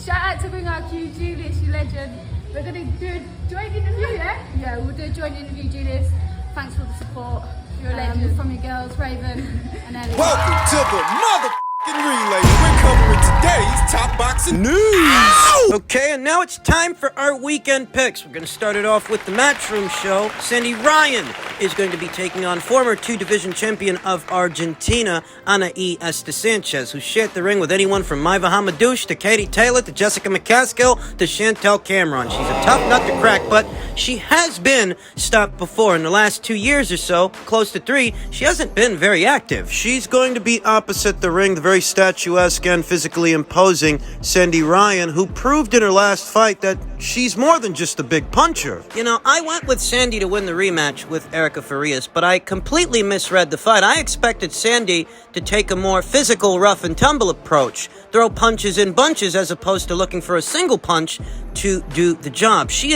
Shout out to Ring RQ, Julius, you legend. We're going to do a joint interview, yeah? Yeah, we'll do a joint interview, Julius. Thanks for the support. You're a legend. From your girls, Raven and Ellie. Welcome to the motherfucking relay. We're covering today's top boxing news. Ow! Okay, and now it's time for our weekend picks. We're going to start it off with the Matchroom show. Sandy Ryan is going to be taking on former two-division champion of Argentina, Ana E. Sanchez, who shared the ring with anyone from Maiva Hamadouche to Katie Taylor to Jessica McCaskill to Chantel Cameron. She's a tough nut to crack, but she has been stopped before. In the last 2 years or so, close to 3, she hasn't been very active. She's going to be opposite the ring, the very statuesque and physically imposing Sandy Ryan, who proved in her last fight that she's more than just a big puncher. You know, I went with Sandy to win the rematch with Erica Farias, but I completely misread the fight. I expected Sandy to take a more physical, rough and tumble approach, throw punches in bunches as opposed to looking for a single punch to do the job. She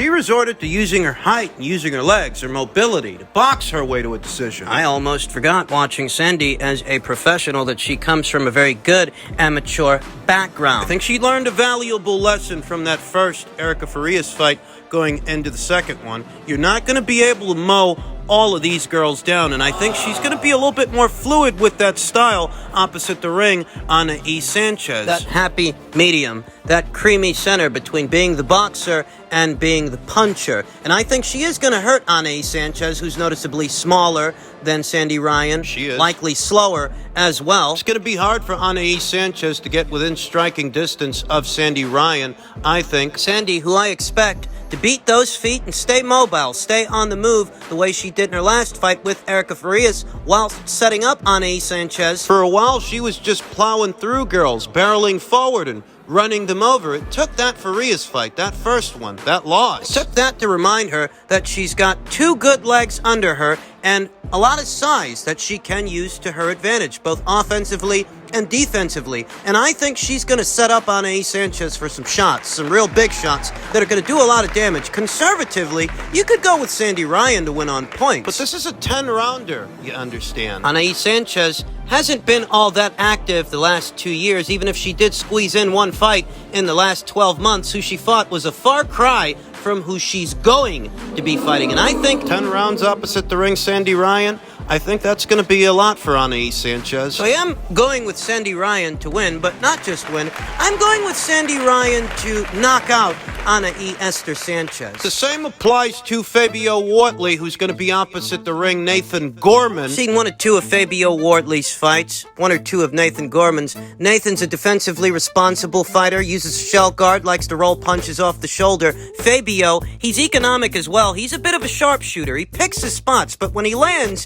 resorted to using her height and using her legs, her mobility, to box her way to a decision. I almost forgot watching Sandy as a professional that she comes from a very good amateur background. I think she learned a valuable lesson from that first Erica Farias fight going into the second one. You're not going to be able to mow all of these girls down, and I think she's going to be a little bit more fluid with that style opposite the ring, Ana E. Sanchez. That happy medium, that creamy center between being the boxer and being the puncher. And I think she is going to hurt Ana E. Sanchez, who's noticeably smaller than Sandy Ryan. She is. Likely slower as well. It's going to be hard for Ana E. Sanchez to get within striking distance of Sandy Ryan, I think. Sandy, who I expect to beat those feet and stay mobile, stay on the move the way she did in her last fight with Erica Farias while setting up Ana E. Sanchez. For a while, she was just plowing through girls, barreling forward and running them over. It took that Farias fight, that first one, that loss. It took that to remind her that she's got 2 good legs under her and a lot of size that she can use to her advantage, both offensively and defensively. And I think she's going to set up Ana E. Sanchez for some shots, some real big shots that are going to do a lot of damage. Conservatively, you could go with Sandy Ryan to win on points. But this is a 10-rounder, you understand. Ana E. Sanchez hasn't been all that active the last 2 years, even if she did squeeze in one fight in the last 12 months. Who she fought was a far cry from who she's going to be fighting. And I think 10 rounds opposite the ring, Sandy Ryan, I think that's going to be a lot for Ana E. Sanchez. So I am going with Sandy Ryan to win, but not just win. I'm going with Sandy Ryan to knock out Ana E. Sanchez. The same applies to Fabio Wardley, who's going to be opposite the ring, Nathan Gorman. Seen 1 or 2 of Fabio Wardley's fights, 1 or 2 of Nathan Gorman's. Nathan's a defensively responsible fighter, uses shell guard, likes to roll punches off the shoulder. Fabio, he's economic as well. He's a bit of a sharpshooter. He picks his spots, but when he lands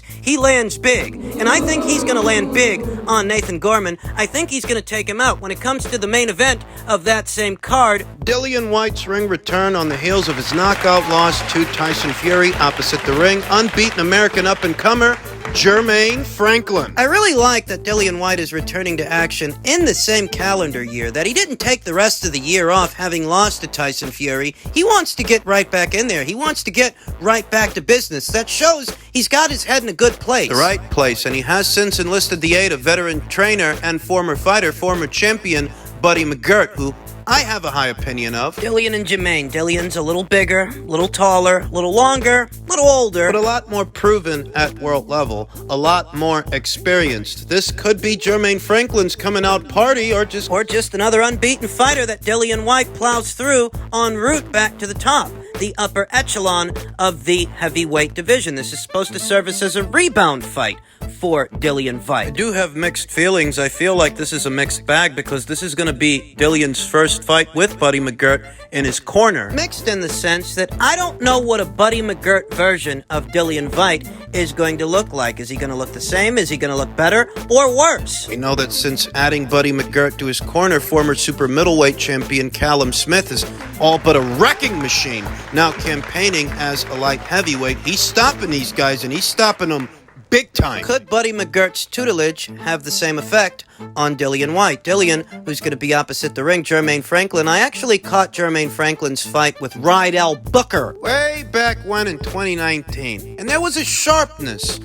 big. And I think he's going to land big on Nathan Gorman. I think he's going to take him out. When it comes to the main event of that same card, Dillian Whyte's ring return on the heels of his knockout loss to Tyson Fury opposite the ring, unbeaten American up-and-comer Jermaine Franklin. I really like that Dillian Whyte is returning to action in the same calendar year, that he didn't take the rest of the year off having lost to Tyson Fury. He wants to get right back in there. He wants to get right back to business. That shows he's got his head in a good place. The right place, and he has since enlisted the aid of veteran trainer and former fighter, former champion Buddy McGirt, who I have a high opinion of. Dillian and Jermaine. Dillian's a little bigger, a little taller, a little longer, a little older, but a lot more proven at world level, a lot more experienced. This could be Jermaine Franklin's coming out party, or just another unbeaten fighter that Dillian Whyte plows through en route back to the top, the upper echelon of the heavyweight division. This is supposed to serve as a rebound fight for Dillian Whyte. I do have mixed feelings. I feel like this is a mixed bag because this is going to be Dillian's first fight with Buddy McGirt in his corner. Mixed in the sense that I don't know what a Buddy McGirt version of Dillian Whyte is going to look like. Is he going to look the same? Is he going to look better or worse? We know that since adding Buddy McGirt to his corner, former super middleweight champion Callum Smith is all but a wrecking machine, now campaigning as a light heavyweight. He's stopping these guys, and he's stopping them big time. Could Buddy McGirt's tutelage have the same effect on Dillian Whyte? Dillian, who's going to be opposite the ring, Jermaine Franklin. I actually caught Jermaine Franklin's fight with Ryder way back when in 2019. And there was a sharpness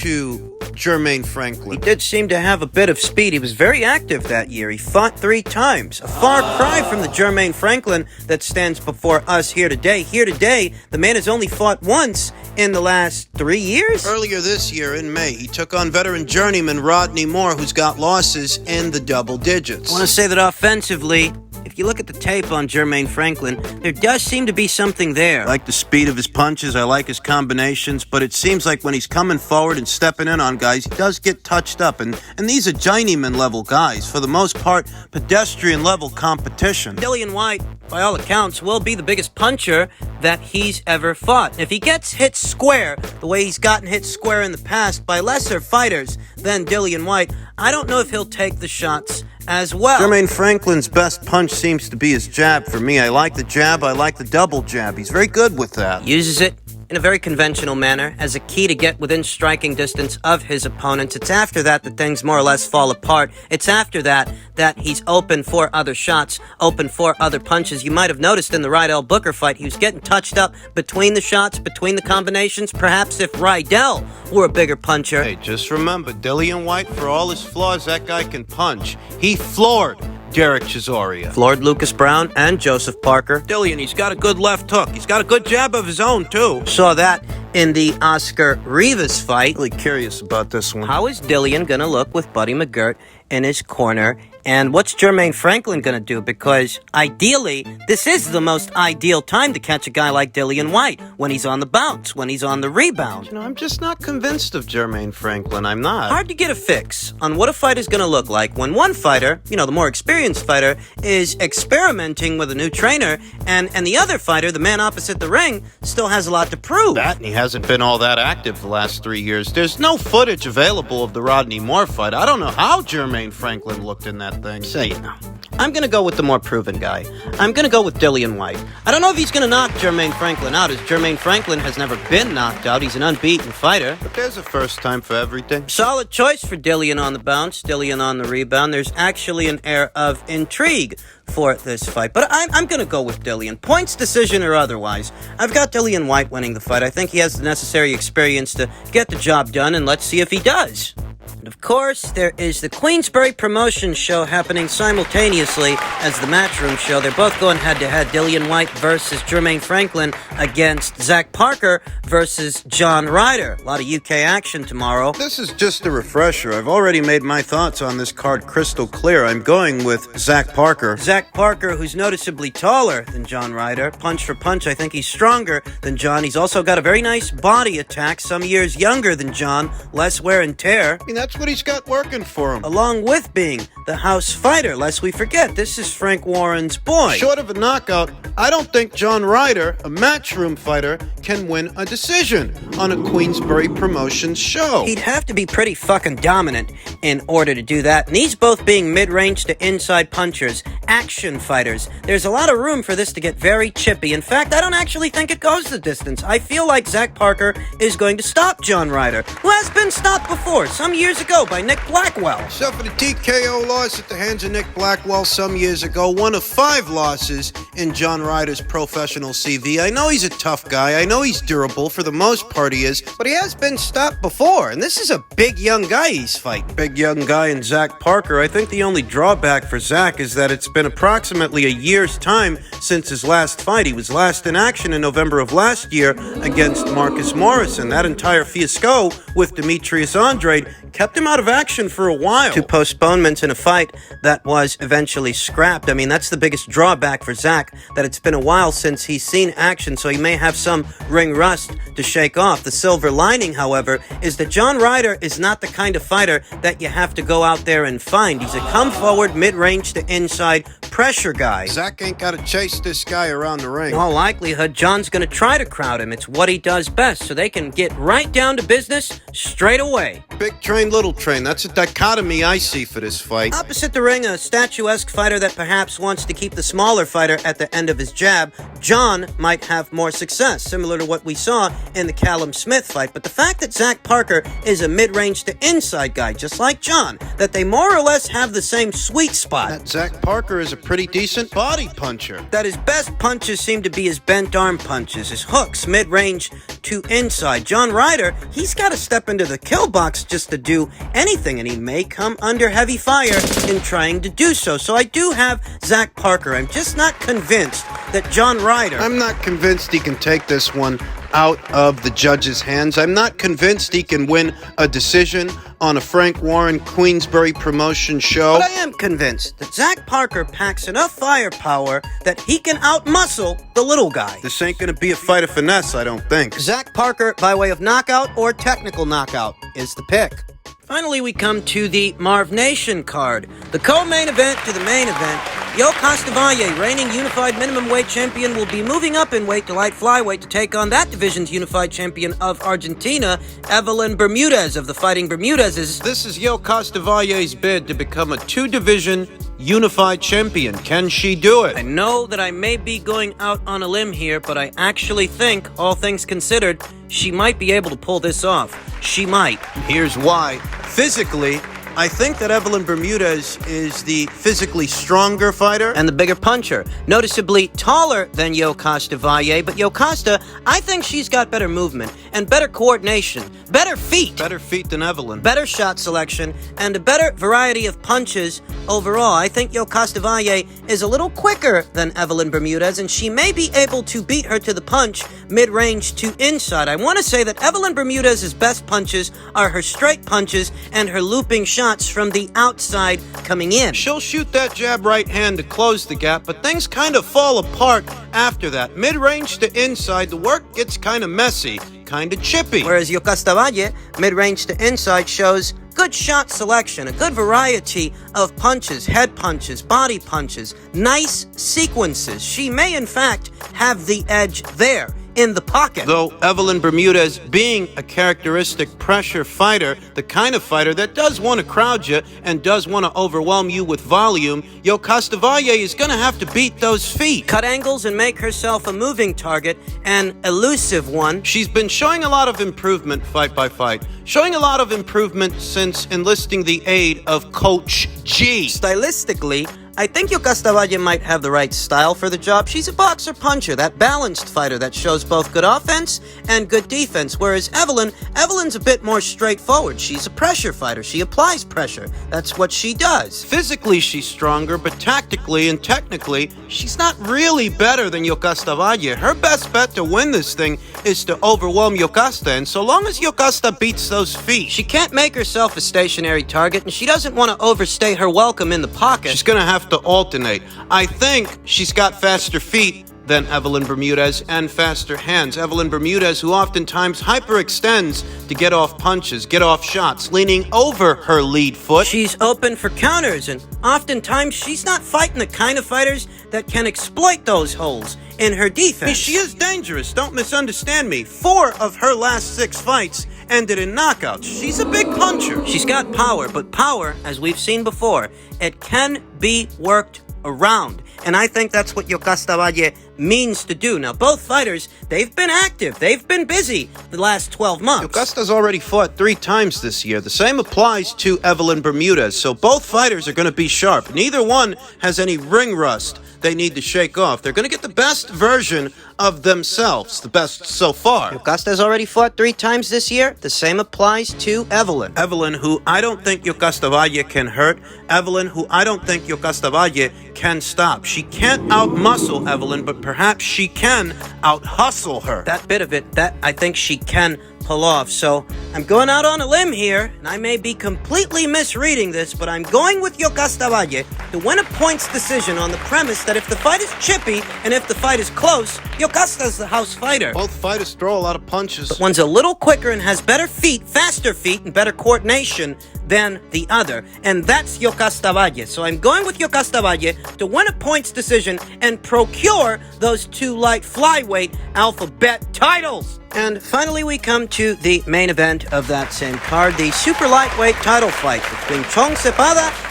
to Jermaine Franklin. He did seem to have a bit of speed. He was very active that year. He fought 3 times. A far cry from the Jermaine Franklin that stands before us here today. Here today, the man has only fought once in the last 3 years. Earlier this year, in May, he took on veteran journeyman Rodney Moore, who's got losses in the double digits. I want to say that offensively, if you look at the tape on Jermaine Franklin, there does seem to be something there. I like the speed of his punches, I like his combinations, but it seems like when he's coming forward and stepping in on guys, he does get touched up. And these are journeyman level guys. For the most part, pedestrian level competition. Dillian Whyte, by all accounts, will be the biggest puncher that he's ever fought. If he gets hit square, the way he's gotten hit square in the past by lesser fighters than Dillian Whyte, I don't know if he'll take the shots as well. Jermaine Franklin's best punch seems to be his jab for me. I like the jab, I like the double jab. He's very good with that. Uses it in a very conventional manner as a key to get within striking distance of his opponents. It's after that things more or less fall apart. It's after that he's open for other shots, open for other punches. You might have noticed in the Ryder Booker fight, he was getting touched up between the shots, between the combinations. Perhaps if Ryder were a bigger puncher. Hey, just remember, Dillian Whyte, for all his flaws, that guy can punch. He floored Derek Chisora. Floored Lucas Brown and Joseph Parker. Dillian, he's got a good left hook. He's got a good jab of his own, too. Saw that in the Oscar Rivas fight. Really curious about this one. How is Dillian gonna look with Buddy McGirt in his corner? And what's Jermaine Franklin going to do? Because ideally, this is the most ideal time to catch a guy like Dillian Whyte, when he's on the bounce, when he's on the rebound. You know, I'm just not convinced of Jermaine Franklin. I'm not. Hard to get a fix on what a fight is going to look like when one fighter, you know, the more experienced fighter, is experimenting with a new trainer, and the other fighter, the man opposite the ring, still has a lot to prove. That, and he hasn't been all that active the last 3 years. There's no footage available of the Rodney Moore fight. I don't know how Jermaine Franklin looked in that thing. So, you know, I'm going to go with the more proven guy. I'm going to go with Dillian Whyte. I don't know if he's going to knock Jermaine Franklin out, as Jermaine Franklin has never been knocked out. He's an unbeaten fighter. But there's a first time for everything. Solid choice for Dillian on the bounce, Dillian on the rebound. There's actually an air of intrigue for this fight. But I'm going to go with Dillian. Points, decision, or otherwise. I've got Dillian Whyte winning the fight. I think he has the necessary experience to get the job done, and let's see if he does. And of course, there is the Queensberry promotion show happening simultaneously as the Matchroom show. They're both going head-to-head. Dillian Whyte versus Jermaine Franklin against Zach Parker versus John Ryder. A lot of UK action tomorrow. This is just a refresher. I've already made my thoughts on this card crystal clear. I'm going with Zach Parker. Zach Parker, who's noticeably taller than John Ryder. Punch for punch, I think he's stronger than John. He's also got a very nice body attack. Some years younger than John. Less wear and tear. I mean, that's what he's got working for him. Along with being the house fighter, lest we forget, this is Frank Warren's boy. Short of a knockout, I don't think John Ryder, a Matchroom fighter, can win a decision on a Queensberry Promotions show. He'd have to be pretty fucking dominant in order to do that. And these both being mid-range to inside punchers, action fighters. There's a lot of room for this to get very chippy. In fact, I don't actually think it goes the distance. I feel like Zach Parker is going to stop John Ryder, who has been stopped before, some years ago, by Nick Blackwell. Except for the TKO loss at the hands of Nick Blackwell some years ago, one of 5 losses in John Ryder's professional CV. I know he's a tough guy. I know he's durable. For the most part, he is. But he has been stopped before. And this is a big young guy he's fighting. Big young guy in Zach Parker. I think the only drawback for Zach is that it's been approximately a year's time since his last fight. He was last in action in November of last year against Marcus Morrison. That entire fiasco with Demetrius Andrade kept him out of action for a while. 2 postponements in a fight that was eventually scrapped. I mean, that's the biggest drawback for Zach, that it's been a while since he's seen action, so he may have some ring rust to shake off. The silver lining, however, is that John Ryder is not the kind of fighter that you have to go out there and find. He's a come-forward, mid-range to inside pressure guy. Zach ain't got to chase this guy around the ring. In all likelihood, John's going to try to crowd him. It's what he does best, so they can get right down to business straight away. Big train, little train. That's a dichotomy I see for this fight. Opposite the ring, a statuesque fighter that perhaps wants to keep the smaller fighter at the end of his jab. John might have more success, similar to what we saw in the Callum Smith fight. But the fact that Zach Parker is a mid-range to inside guy, just like John, that they more or less have the same sweet spot. That Zach Parker is a pretty decent body puncher. That his best punches seem to be his bent arm punches, his hooks, mid-range to inside. John Ryder, he's got to step into the kill box just to do anything, and he may come under heavy fire in trying to do so. So I do have Zach Parker. I'm just not convinced that John Ryder... I'm not convinced he can take this one out of the judge's hands. I'm not convinced he can win a decision on a Frank Warren Queensberry promotion show. But I am convinced that Zach Parker packs enough firepower that he can outmuscle the little guy. This ain't gonna be a fight of finesse, I don't think. Zach Parker, by way of knockout or technical knockout, is the pick. Finally, we come to the Marv Nation card. The co-main event to the main event. Yokosta Valle, reigning unified minimum weight champion, will be moving up in weight to light flyweight to take on that division's unified champion of Argentina, Evelyn Bermudez of the Fighting Bermudezes. This is Yokosta Valle's bid to become a two-division unified champion. Can she do it? I know that I may be going out on a limb here, but I actually think, all things considered, she might be able to pull this off. She might. Here's why. Physically, I think that Evelyn Bermudez is the physically stronger fighter. And the bigger puncher. Noticeably taller than Yokosta Valle, but Yokosta, I think she's got better movement and better coordination, better feet. Better feet than Evelyn. Better shot selection, and a better variety of punches overall. I think Yokosta Valle is a little quicker than Evelyn Bermudez, and she may be able to beat her to the punch mid-range to inside. I want to say that Evelyn Bermudez's best punches are her straight punches and her looping shots from the outside coming in. She'll shoot that jab right hand to close the gap, but things kind of fall apart after that. Mid-range to inside, the work gets kind of messy, kind of chippy. Whereas Yokosta Valle, mid-range to inside, shows good shot selection, a good variety of punches, head punches, body punches, nice sequences. She may, in fact, have the edge there in the pocket. Though Evelyn Bermudez, being a characteristic pressure fighter, the kind of fighter that does want to crowd you and does want to overwhelm you with volume, Yokosta Valle is going to have to beat those feet. Cut angles and make herself a moving target, an elusive one. She's been showing a lot of improvement fight by fight, showing a lot of improvement since enlisting the aid of Coach G. Stylistically, I think Yokosta Valle might have the right style for the job. She's a boxer-puncher, that balanced fighter that shows both good offense and good defense, whereas Evelyn's a bit more straightforward. She's a pressure fighter. She applies pressure. That's what she does. Physically, she's stronger, but tactically and technically, she's not really better than Yokosta Valle. Her best bet to win this thing is to overwhelm Yokosta, and so long as Yokosta beats those feet, she can't make herself a stationary target, and she doesn't want to overstay her welcome in the pocket. She's gonna have to alternate. I think she's got faster feet than Evelyn Bermudez and faster hands. Evelyn Bermudez, who oftentimes hyperextends to get off punches, get off shots, leaning over her lead foot. She's open for counters, and oftentimes she's not fighting the kind of fighters that can exploit those holes in her defense. She is dangerous, don't misunderstand me. 4 of her last 6 fights ended in knockouts. She's a big puncher. She's got power, but power, as we've seen before, it can be worked around. And I think that's what Yokosta Valle means to do. Now, both fighters, they've been active. They've been busy the last 12 months. Yokosta's already fought 3 times this year. The same applies to Evelyn Bermudez. So both fighters are going to be sharp. Neither one has any ring rust they need to shake off. They're going to get the best version of themselves, the best so far. Yokosta's already fought 3 times this year. The same applies to Evelyn. Evelyn, who I don't think Yokosta Valle can hurt. Evelyn, who I don't think Yokosta Valle can stop. She can't outmuscle Evelyn, but perhaps she can out-hustle her. That bit of it, that I think she can pull off. So I'm going out on a limb here, and I may be completely misreading this, but I'm going with Yokosta Valle to win a points decision on the premise that if the fight is chippy and if the fight is close, Yokosta's the house fighter. Both fighters throw a lot of punches. But one's a little quicker and has better feet, faster feet, and better coordination than the other, and that's Yokosta Valle. So I'm going with Yokosta Valle to win a points decision and procure those 2 light flyweight alphabet titles. And finally, we come to the main event of that same card, the super lightweight title fight between Chon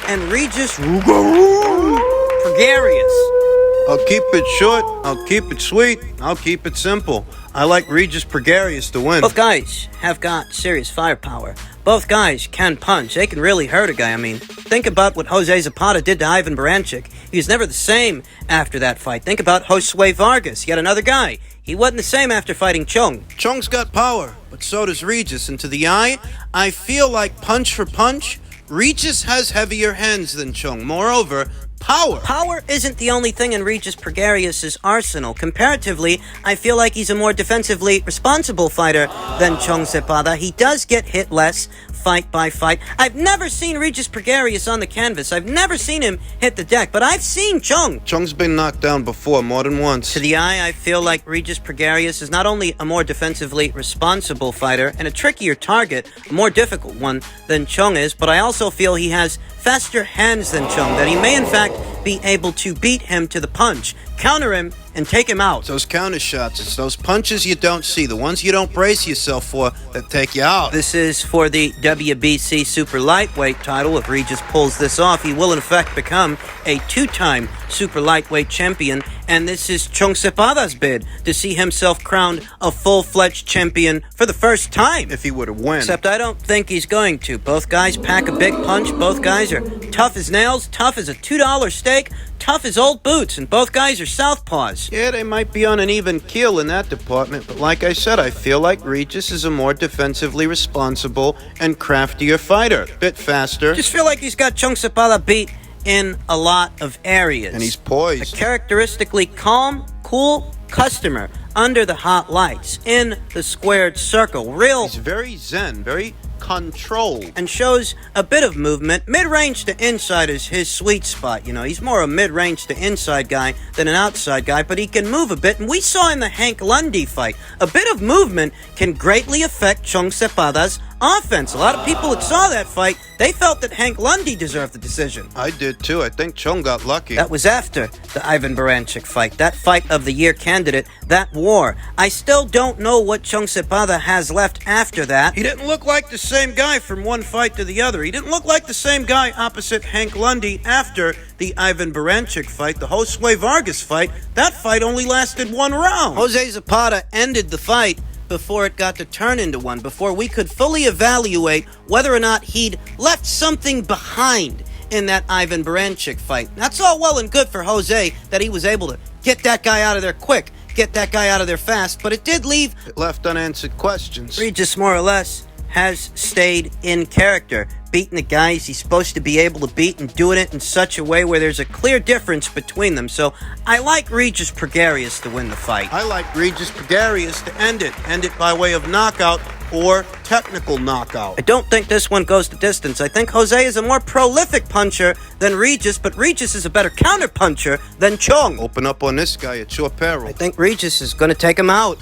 and Regis Prograis. I'll keep it short, I'll keep it sweet, I'll keep it simple. I like Regis Prograis to win. Both guys have got serious firepower. both guys can punch. They can really hurt a guy. I mean, think about what Jose Zepeda did to Ivan Baranchyk. He was never the same after that fight. Think about Josue Vargas, yet another guy. He wasn't the same after fighting Chon. Chon's got power, but so does Regis. And to the eye, I feel like punch for punch, Regis has heavier hands than Chon. Moreover, power. Power isn't the only thing in Regis Prograis' arsenal. Comparatively, I feel like he's a more defensively responsible fighter than Chon Zepeda. He does get hit less fight by fight. I've never seen Regis Prograis on the canvas. I've never seen him hit the deck, but I've seen Chon. Chon's been knocked down before, more than once. To the eye, I feel like Regis Prograis is not only a more defensively responsible fighter and a trickier target, a more difficult one than Chon is, but I also feel he has faster hands than Chon, that he may in fact be able to beat him to the punch, counter him, and take him out. It's those counter shots. It's those punches you don't see, the ones you don't brace yourself for that take you out. This is for the WBC Super Lightweight title. If Regis pulls this off, he will in fact become a two-time Super Lightweight champion, and this is Chon Zepeda's bid to see himself crowned a full-fledged champion for the first time. If he were to win. Except I don't think he's going to. Both guys pack a big punch. Both guys are tough as nails, tough as a $2 steak, tough as old boots, and both guys are southpaws. Yeah, they might be on an even keel in that department, but like I said, I feel like Regis is a more defensively responsible and craftier fighter. Bit faster. Just feel like he's got Chon Zepeda beat in a lot of areas. And he's poised. A characteristically calm, cool customer under the hot lights, in the squared circle. He's very zen, very controlled. And shows a bit of movement. Mid-range to inside is his sweet spot. You know, he's more a mid-range to inside guy than an outside guy, but he can move a bit. And we saw in the Hank Lundy fight, a bit of movement can greatly affect Chon Zepeda's offense. A lot of people that saw that fight, they felt that Hank Lundy deserved the decision. I did too. I think Chon got lucky. That was after the Ivan Baranchyk fight. That fight of the year candidate, that war. I still don't know what Chon Zepeda has left after that. He didn't look like the same guy from one fight to the other. He didn't look like the same guy opposite Hank Lundy after the Ivan Baranchyk fight, the Josue Vargas fight. That fight only lasted one round. Jose Zepeda ended the fight before it got to turn into one, before we could fully evaluate whether or not he'd left something behind in that Ivan Baranchyk fight. That's all well and good for Jose that he was able to get that guy out of there quick, get that guy out of there fast, but it did leave... It left unanswered questions. Regis, more or less, has stayed in character, beating the guys he's supposed to be able to beat and doing it in such a way where there's a clear difference between them. So I like Regis Prograis to win the fight. I like Regis Prograis to end it by way of knockout or technical knockout. I don't think this one goes the distance. I think Jose is a more prolific puncher than Regis, but Regis is a better counter puncher than Chon. Open up on this guy at your peril. I think Regis is going to take him out.